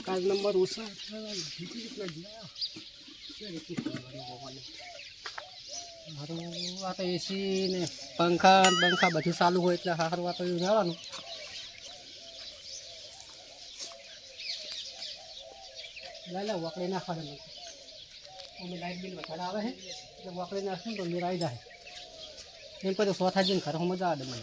Card number ઓછા મારું આ તો એસી ને પંખા બધું ચાલુ હોય એટલે સારું આ તો એવું જવાનું. લે વકડી નાખવા દે અમે લાઇટ બિલ વધારે આવે છે એટલે વકડી નાખશે ને તો મેળ આવી જાય એમ પછી સોથા જઈને ઘરે મજા આવે મને.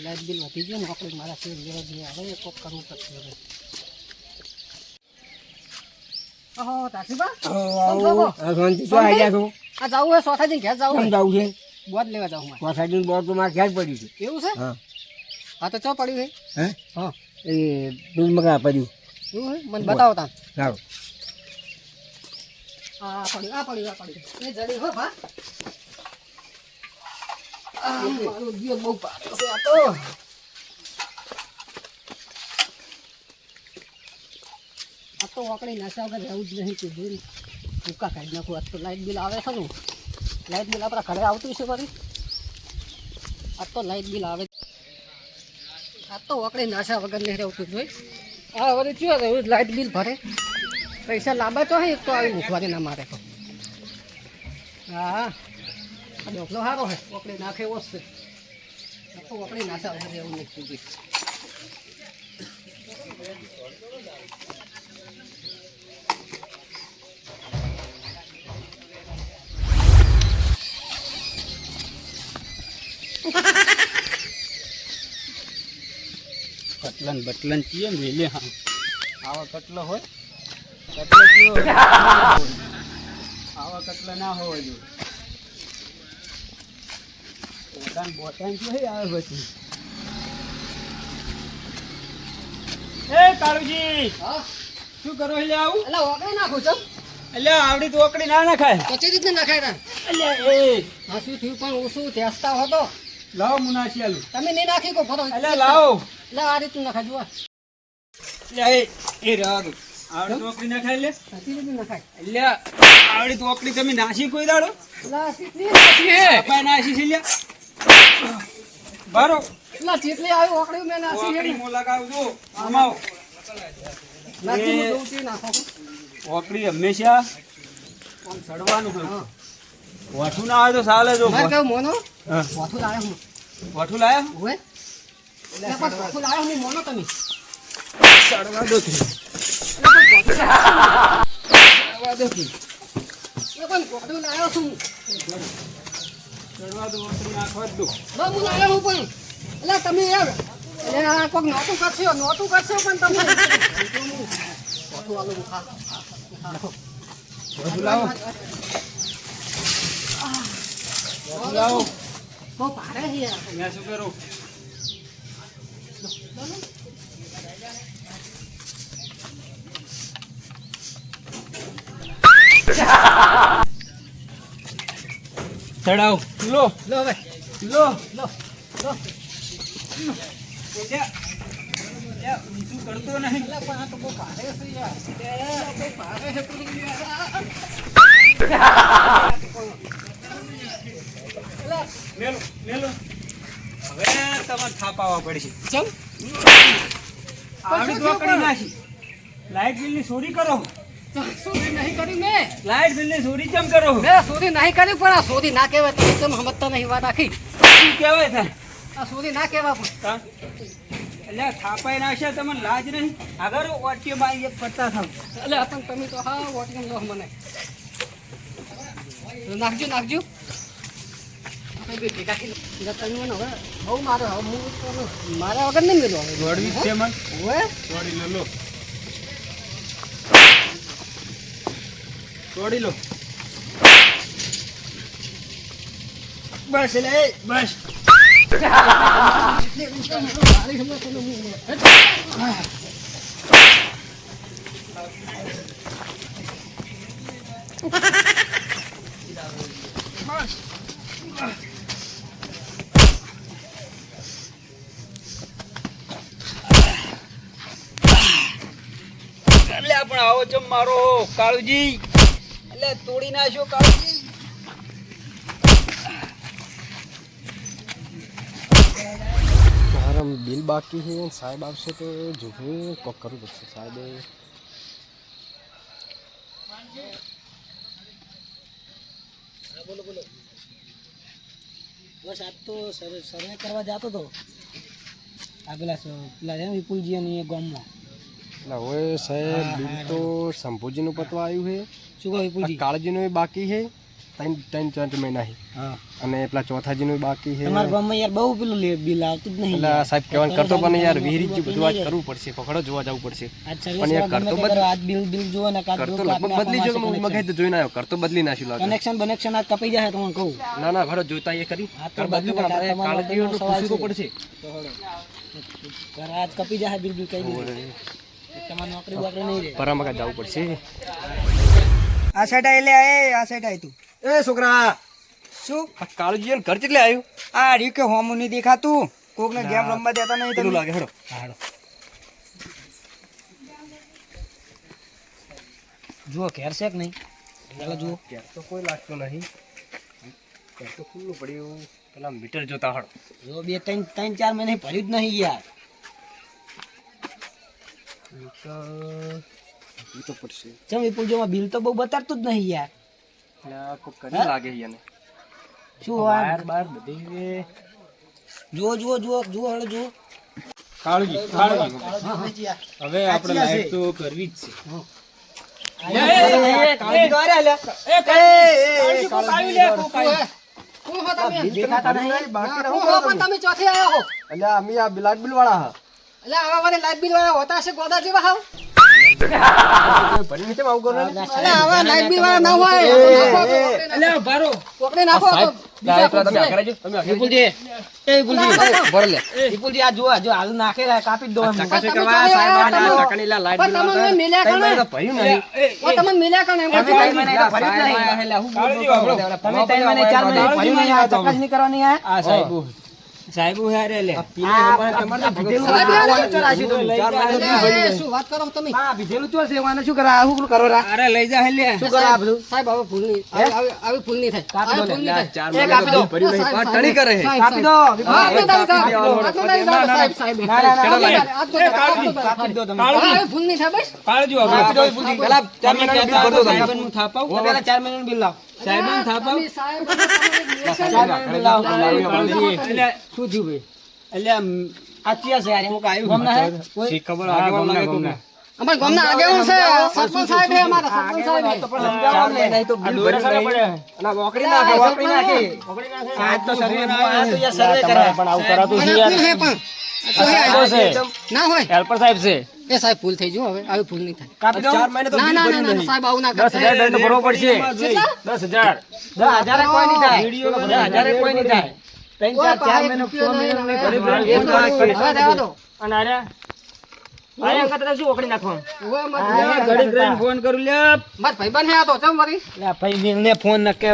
લાઇટ બિલ વધી ગયું ને આપણે મારા શેર જેવા જે આવે કોક કરવું પડશે હવે. ઓહો તાસીબા આ જાવું હે સોથાજી ઘેર જાવું છે બોધ લેવા જાવું મારે સોથાજી બોધ તો મારે ઘેર પડ્યું છે. એવું છે? હા તો ચો પડ્યું છે? હા એ બિલ મગા પડ્યું. એવું હે? મને બતાવો તા. જાઓ આ પડ્યું એ જડી હો ભા. મારું દિયો બહુ પાડે છે આ તો. આ તો વાકડી નાશા વગર રહેવું જ નહીં કીધું. ભૂકા કાઢી નાખું. આજ તો લાઇટ બિલ આવે ખરું. લાઇટ બિલ આપણા ઘરે આવતું છે ફરી. આજ તો લાઇટ બિલ આવે. આજ તો વાકડી નાશા વગર નહીં રહેતું જોઈ. હા વળી ચું રહ્યું લાઇટ બિલ ભરે. પૈસા લાંબા તો એક તો આવી મૂકવાને ના મારે તો. હા ડોકલો સારો છે ઓકડી નાખે એવો જ છે. આખું ઓકડી નાખા વગર એવું નથી સુધી. કટલન બટલન ચીએ ને વેલે હા આવા કટલો હોય કટલો ચીયો આવા કટલા ના હોય જો બોટાન કે આવે પછી. એ કાળુજી હા શું કરો એટલે આવું? એટલે ઓકડી નાખું છું. એટલે આવડી તો ઓકડી ના નખાય. કચી રીતને નખાય તા એટલે એ હા શું થયું પણ ઓછું તેસ્તા હતો લાવો મુનાસી આલું તમે નહીં નાખી કો ફરો. એટલે લાવો એટલે આ રીતનું નખાય જુઓ. એટલે એ રહો આવડી તો ઓકડી નખાય એટલે કચી રીતને નખાય. એટલે આવડી તો ઓકડી તમે નાસી કોઈ દાડો એટલે ચીટલી નાખી હે. અપાય નાસી છે લ્યા બારો એટલે ચીટલી આવી ઓકડી મેં નાખી ઓકડી હે. મો લગાવજો આમાઓ નાખી હું દઉં છું નાખો. ઓકડી હંમેશા આમ ચડવાનું હોય. વાઠું ના આવે તો ચાલે જો. મારે કેવું મોનો હા વાથું લાવ્યો હું. વાઠું લાયા હોય એટલે પણ વાથું લાવ્યો હું મોનો તમે. ચડવા દો તું ચડવા દો તું એ પણ વાથું લાવ્યો છું. ચડવા દો ઓકડી નાખવા દો. બહુ હું લાવ્યો હું પણ એટલે તમે યાર એટલે આ કોઈક નોતું કરશો પણ તમે વાથું આલો હું ખા. વાઠું લાવો વાઠું લાવો બહુ ભારે છે યાર. મેં શું કરું ચડાવ લો લો હવે લો લો લો. બીજું કરતો નહીં. એટલે પણ આ તો બહુ ભારે છે યાર. બહુ ભારે છે પેલું યાર. મેલો મેલો હવે તમારે થાપાવા પડશે. ચમ આવડી ચોકડી નાખી લાઇટ બિલની ચોરી કરો. ચોરી નહીં કરી મેં. લાઇટ બિલની ચોરી કેમ કરો? મેં ચોરી નહીં કરી પણ આ ચોરી ના કહેવાય. તમે કેમ સમજતા નહીં વાત આખી. શું કહેવાય થાય? આ ચોરી ના કહેવાય પણ. હા? એટલે થાપાઈ નાખ્યા તમને લાજ નહીં. આગળ ઓટીમાં એક પડતા થાવ. એટલે આ પણ તમે તો હા વોટિંગ લો મને. નાખજો નાખજો. આપણે બે ભેગા થઈ એટલે તમે મને હવે બહુ મારો હવે હું તો મારા વગર નહીં મેળવો હવે. દોડવી જ છે મન. હવે દોડી લો લો દોડી લો બસ એટલે એ બસ મારી સમજ તમે હું પણ આવો ચમ મારો કાળુજી એટલે તોડી નાખ્યો કાળુજી. મારા બિલ બાકી છે સાહેબ આવશે તો જોવું કોક કરવું પડશે સાહેબ. બસ આજ તો સર્વે કરવા જતો હતો આ પેલા છે ને વિપુલજી અને એ ગામમાં. એટલે હવે સાહેબ બિલ તો શંભુજીનું પતવા આવ્યું છે, શું કહો વિપુલજી? કાળજીનું બાકી છે 3-4 મહિના છે, હા અને પેલા ચોથાજીનું બાકી છે. તમારા ગામમાં યાર બહુ પેલું બિલ આવતું જ નહીં. એટલે સાહેબ કહેવાનું કરતો પણ યાર વિહિરીજી બધું આજ કરવું પડશે, પકડો જોવા જવું પડશે. પણ યાર કરતો આજ બિલ જોવો ને કાં કરતો લગભગ બદલી જો મગાઈ તો જોઈને આવ્યો, કરતો બદલી નાખ્યું લાગે. કનેક્શન આજ કપાઈ જાય તમને કહું. ના ના ભરો જોતા એ કરી કર બદલી પણ આપણે કાળજીનું પૂછવું તો પડશે. આજ કપી જાય બિલ કહી દઉં તમારી નોકરી બોકરી નહીં રહે. પરામકા જવું પડશે. આ સાઈડ આઈ લે આ સાઈડ આઈ તું એ છોકરા શું આ કાળજી ઘર કેટલે આવ્યું? આ રહ્યું કે હોમું નહીં દેખાતું, કોકને ગેમ રમવા દેતા નહીં પેલું તમે. લાગે હેડો. જુઓ ઘેર છે કે નહીં ચાલો જુઓ. ઘેર તો કોઈ લાગતું નહીં, ઘેર તો ખુલ્લું પડ્યું. પેલા મીટર જોતા હડો. જો 2-3-4 મહિને ભર્યું જ નહીં યાર. એ તો પડશે. ચમ વિપુલજીમાં બિલ તો બહુ બતાડતું જ નહીં યાર. એટલે આ કોક કરી લાગે યાને. શું બહાર બહાર બધી જુઓ હળો જુઓ. કાળુજી હવે આપણે લાઈટ તો કરવી જ છે. દેખાતા નહીં. તમે ચોથી આયા હો. એટલે અમે આ લાઈટ બિલ વાળા હા. એટલે આવા વાળા લાઈટ બિલ વાળા હોતા હશે ગોદા જેવા હાવ. ભરી નીચે આવું કરો ને. એટલે આવા લાઈટ બિલ વાળા ના હોય. એટલે ભારો પકડી નાખો. તમે આકરાજો, તમે વિપુલજી એ વિપુલજી ભર લે. વિપુલજી આ જો હાલ નાખે કાપી જ દો એમ. ચકાસે કરવા સાહેબ આ ચકણીલા લાઈટ બિલ વાળા ભર્યું નહીં. તમે મિલ્યા કણ એમ તમે 3 મહિને ભર્યું જ નહીં. તમે 3 મહિને 4 મહિને ભર્યું નહીં. આ ચકાસણી કરવાની આ આ સાહેબુ હારે લે શું વાત કરો તમે? હા ભીધેલું તો છે એવાને શું કરા શું કરો રા? અરે લઈ જા લે શું કરો આ બધું? સાહેબ હવે ભૂલ નહીં આવી ભૂલ નહીં થાય. કાપી દો ને 4 મહિના તો બિલ ભર્યું નહીં. આ ટણી કરે છે. કાપી દો. સાહેબ ના કાપી દો તમે. હવે ભૂલ નહીં થાય બસ. કાળજી કાપી દો ભૂલ. પેલા 4 મહિનાનું બિલ ભર દો તમે. નું થાપાવ પેલા 4 મહિનાનું બિલ લાવ. સાહેબ નું થાપાવ 4 મહિનાનું બિલ લાવ. એટલે શું થયું ભાઈ? એટલે આ ચિયા છે યાર? કોક આવ્યું ગામના હે? કોઈ? શી ખબર આગેવાન લાગે કોક અમાર ગામના આગેવાન છે. સરપંચ સાહેબ હે અમારા સરપંચ સાહેબ હે. ચાર મહિના નહીં તો બિલ ભર્યું નહીં. અને આ વોકડી નાખે, વોકડી નાખે. આજ તો સર્વે આ તો યાર સર્વે કરે. પણ આવું કરાતું છે અને યાર. ભૂલ હે પણ. તો હે આ છે. ના હોય. હેલ્પર સાહેબ છે એ સાહેબ ભૂલ થઈ ગયું હવે આવી ભૂલ નહીં થાય. કાપી દો. 4 મહિના તો ના બિલ ના ભર્યું ના નહીં. સાહેબ આવું ના 10,000 કરતા. દંડ ભરવો પડશે કેટલા? 10,000 10,000 કોઈ નહીં થાય. વિડીયો 10,000 કોઈ નહીં થાય. 3-4 મહિના 6 મહિના નહીં ભરી ભરી. હવે રહેવા દો. અને અરે આયા કરતા શું ઓકડી નાખવાનું હવે મત ઘડી કરીને ફોન કરું લે માર ભાઈબંધ હે આ તો ચમ વળી. લે ભાઈ મિલને ફોન ન કે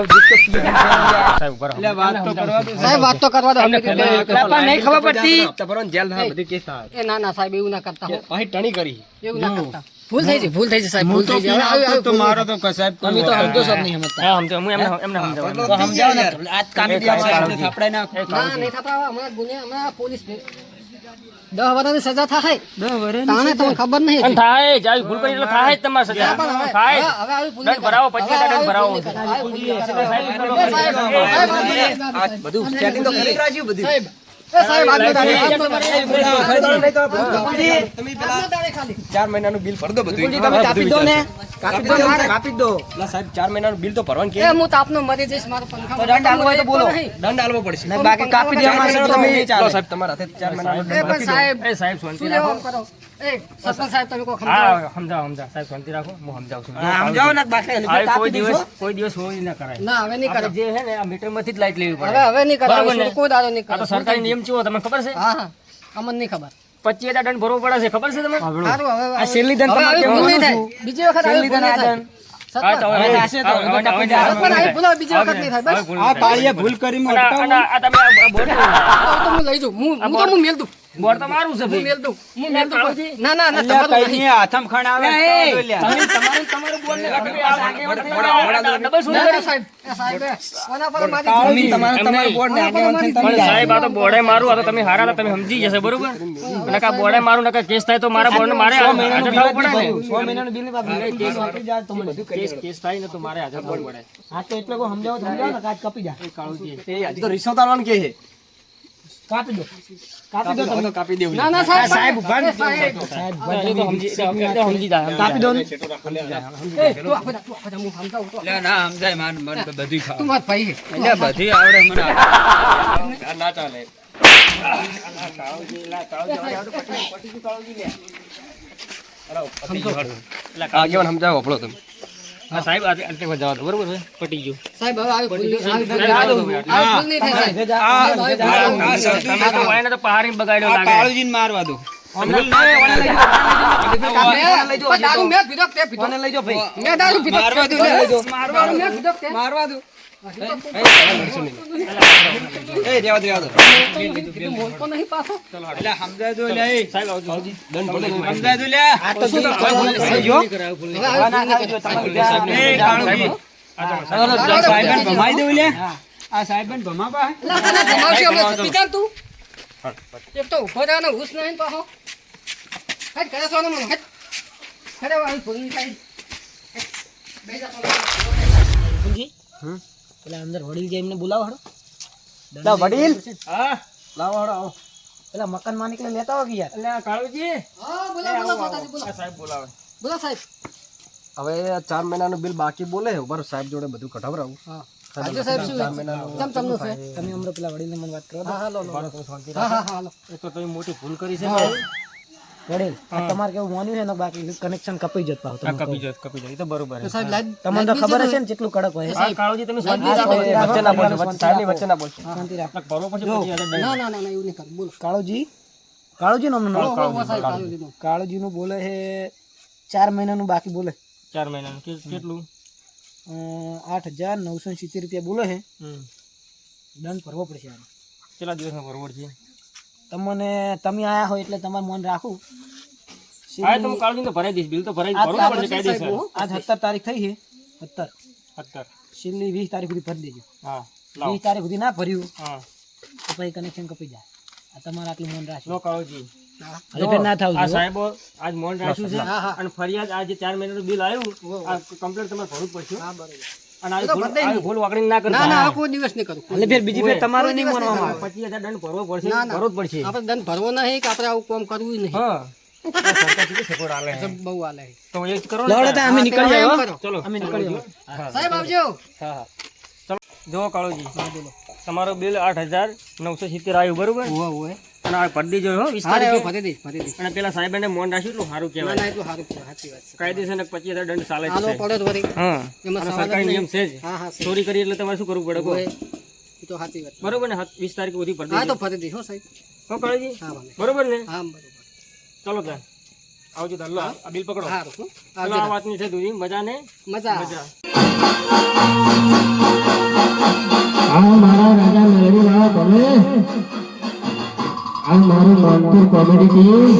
સાહેબ કરો લે વાત તો કરવા દો સાહેબ વાત તો કરવા દો. તમને ખબર નહીં ખબર પડતી તો ભરવાનું જેલ થાય, બધી કેસ થાય. એ ના ના સાહેબ એવું ના કરતા હો. પાછી ટણી કરી. એવું ના કરતા. ભૂલ થઈ છે સાહેબ ભૂલ થઈ છે. તો મારો તો સાહેબ તમે તો સમજો છો નહીં સમજતા. હા સમજો હું એમને સમજાવવાનું તો સમજાવો ને આજ કાપી દેવા થાપડાઈ નાખ ના નહીં થતા હમણાં હમણાં પોલીસ 10 વર્ષની સજા થાય. 10 વર્ષ તાણે તમને ખબર નહીં અને થાય જાય ભૂલ કરી એટલે થાય જ તમારે સજા થાય હવે આવી ભૂલ દંડ ભરાવો 25,000 દંડ ભરાવો આ બધું સેટિંગ તો કરી રાખ્યું બધું. સાહેબ એ સાહેબ આજનો દાડે તમે પેલા 4 મહિનાનું બિલ ભર દો બધું. તમે કાપી દો ને કાપી દો. પેલા સાહેબ 4 મહિનાનું બિલ તો ભરવાનું કે એ હું તાપનો મરી જઈશ મારો પંખા તો દંડ આલવો હોય તો બોલો. દંડ આલવો પડશે. બાકી કાપી દેવામાં ચાર તમે મહિનાનું તમે સાહેબ તમારા હાથે 4 મહિનાનું એ દંડ પણ સાહેબ એ સાહેબ શાંતિ શું રાખો લેવા કરો? એ સરપંચ સાહેબ તમે કોઈ સમજાવો. હા સમજાવો સાહેબ શાંતિ રાખો હું સમજાવું છું સમજાવો ને બાકી આવી કાપી દઈશું. કોઈ દિવસ હોય ના કરાય ના હવે નહીં કરે. આપણે જે છે ને આ મીટર માંથી જ લાઈટ લેવી પડે હવે નહીં બરાબર કરાવીશું. ને? કોઈ દાડો નહીં આ તો કરે. સરકારી નિયમ છે તમને ખબર છે હા હા અમને નહીં ખબર. 25,000 દંડ ભરવો પડે છે ખબર છે તમને સારું હવે આ છેલ્લી દંડ હવે તમારે આવી ભૂલ નહીં કહેવાનું થાય. બીજી વખત આવી ભૂલ નહીં થાય. હા તો હવે સરપંચ આવી ભૂલ હવે બીજી વખત નહીં થાય. બસ આ પાળીએ ભૂલ કરી અને આ તમે આ બોર્ડ તો હું લઈ જાઉં. હું તો મેલ દઉં. બોર્ડ તો મારું છે હું ભાઈ. મેલ દઉં કાળુજી. ના ના ના અલ્યા તમારું કઈ નહીં. નહીં, હાથમ ખણ આવે તો લ્યા. તમારું બોર્ડ ને ના, ના, સાહેબ એ સાહેબ એ કોના પર મારી કાળુજી, તમારું બોર્ડ ને આગેવાન થઈને તમે સાહેબ આ તો બોર્ડે મારું આ તો તમે હારા હતા, તમે સમજી જશે બરોબર. નકા બોર્ડે મારું નકા કેસ થાય તો મારા બોર્ડ ને મારે હાજર થવું પડે ને. 6 મહિનાનું બિલ કેસ આપી જાય તો મને કેસ થાય ને તો મારે હાજર થવું પડે. હા તો એટલે કોઈ સમજાવો ને કાચ કાપી જાય કાળુજી હજી તો રિશ્વત આલવાનું કે છે કાપી દો તમને કાપી દેવું ના ના સાહેબ સાહેબ ઉભા ને. સાહેબ સાહેબ એ તો સમજી જાય. કાપી દો ને તું આપડા હું સમજાવું તો અલ્યા ના સમજાય, મને તો બધું ખાવ. તું માર ભાઈ છે. અલ્યા બધી આવડે મને. ના ચાલે. આગેવાન સમજાવો આપણો તમે હા સાહેબ આ જવા દો બરોબર છે પટી ગયું. સાહેબ હવે આવી ભૂલ નહીં આવી ભૂલ સાહેબ, નહીં થાય સાહેબ. આ તમે તો વાયને તો પહાડી બગાડ્યો લાગે. કાળુજીને મારવા દો. પણ દારૂ મેં પીધો કે તે પીધો? કોને લઈ જાઓ ભાઈ મેં દારૂ પીધો કે મારવા તે દો, પીધો? લઈ દો. દારૂ મેં પીધો કે તે? મારવા દો એ દેવા દેવા દો કીધું બોલતો નહીં પાછો. અલ્યા સમજાય તો લ્યા, એ. સાહેબ આવજો. સમજાય તો લ્યા. આ તો જો હવે આવી ભૂલ નહીં કરવાની. એ કાળુજી. આ સાહેબને ભમાઈ દઉં લ્યા. આ સાહેબને ભમાવા. લા, તને જમાવશે હમણાં સતી જાન તું. એક તો ઊભો રહે ને હુશ નહીં પાછો. હેટ, ઘરે સોનું મને, હેટ. ઘરે આવી ભૂલ નહીં થાય. બેસી જા સોનું. પેલા અંદર વડીલ જે એમને બોલાવો હડો વડીલ લાવો હડો આવો પેલા મકાન માલિક ને લેતા આવો કે યાર અલ્યા કાળુજી હા, બોલો, બોલો, માતાજી, બોલો. સાહેબ બોલાવે. બોલો, સાહેબ. હવે 4 મહિનાનું બિલ બાકી બોલે બરો સાહેબ જોડે બધું કઢાવરાવું હા. આજે સાહેબ શું છે? ચમચમનું છે? તમે હમણાં પેલા વડીલ ને મને વાત કરો હા, હા, લો, લો. હા, હા, હા, લો. એ તો તમે મોટી ભૂલ કરી છે. વડીલ આ તમારે કેવું માન્યું છે ને બાકી કનેક્શન કપાઈ જત પાવ તમને કપી જાય એ તો બરોબર તો છે. સાહેબ લાઈટ તમને તો ખબર હશે ને કેટલું કડક હોય હા કાળુજી તમે શાંતિ આ રાખો. શાંતિ રાખો. વચ્ચે ના બોલશો, સાહેબની વચ્ચે ના બોલશો. શાંતિ રાખ ભરવો પછી 25,000 દંડ. ના ના ના ના, એવું નહીં કરું. બોલો. કાળુજી નામનું હો, નામ હો, હો, સાહેબ, કાળુજીનું. કાળુજી નું બોલે છે 4 મહિનાનું બાકી બોલે 4 મહિનાનું કેટલું? 8,970 રૂપિયા બોલે છે હમ. દંડ ભરવો પડશે આનો. કેટલા દિવસમાં બરોબર છે? તમને તમે આયા હોય એટલે તમારે મન રાખવું હા તો હું કાળુજી તો ભરાઈ દઈશ. બિલ તો ભરાઈ ભરવું પડશે કાયદેસર. આજ 17 તારીખ થઈ છે 17 17. છેલ્લી 20 તારીખ સુધી ભરી દેજો હા લાવો. 20 તારીખ સુધી ના ભર્યું હા તો પછી કનેક્શન કપાઈ જાય આ તમારે આટલું મન રાખજો લો કાળુજી હવે ફેર ના થાવ આ સાહેબો આજ મોન રાખ્યું છે અને ફરિયાદ આ જે 4 મહિનાનું બિલ આવ્યું આ કમ્પ્લેટ તમારે ભરવું જ પડશે. હા, બરોબર. અને આવી ભૂલ વાકડી ના ના ના, કરતા. આ કોઈ દિવસ નહીં કરું. એટલે ફેર બીજી ફેર તમારું નહીં માનવામાં આવે 25,000 દંડ ભરવો પડશે. ના, ના. ભરવો જ પડશે. આપણે દંડ ભરવો નહીં કે આપણે આવું કામ કરવું નહીં. હા સરકાર કેટલી સપોર્ટ આલે છે. બહુ હાલે છે. તો એ જ કરો ને. લવડે તો અમે નીકળી એમ જાવ કરો. ચલો અમે નીકળી જાવ સાહેબ આવજો. હા હા ચલો જો કાળુજી તમારો બિલ 8,970 આવ્યું બરોબર અને આ ભરી દેજો હો 20 હા, તારીખે. હવે ભરી દઈશ, ભરી દઈશ. અને પેલા સાહેબને મોન રાખ્યું એટલું સારું ના કહેવાય. ના, એટલું સારું છે, સાચી વાત છે. કાયદેસર 25,000 દંડ ચાલે જ હાલો છે. પડે જ વળી. હા એમાં અને સવાલ જ સરકારી નહીં. નિયમ છે જ. હા હા, ચોરી કરી એટલે તમારે શું કરવું પડે કહો? એ તો સાચી વાત છે. બરોબર ને 20 તારીખ સુધી ભરી હા દેજો. તો ભરી દઈશ હો સાહેબ. હો કાળુજી હા ભલે. બરોબર ને? હા બરોબર. ચલો ત્યાં આવજો તાર લો આ બિલ પકડો. સારું હો. ચલો આવજો. આ વાતની છે દૂધી મજા ને મજા આવે. મજા. આ મારા રાજા મેળવી વાળા તમે આ મારું નાનપુર કોમેડી ટીમ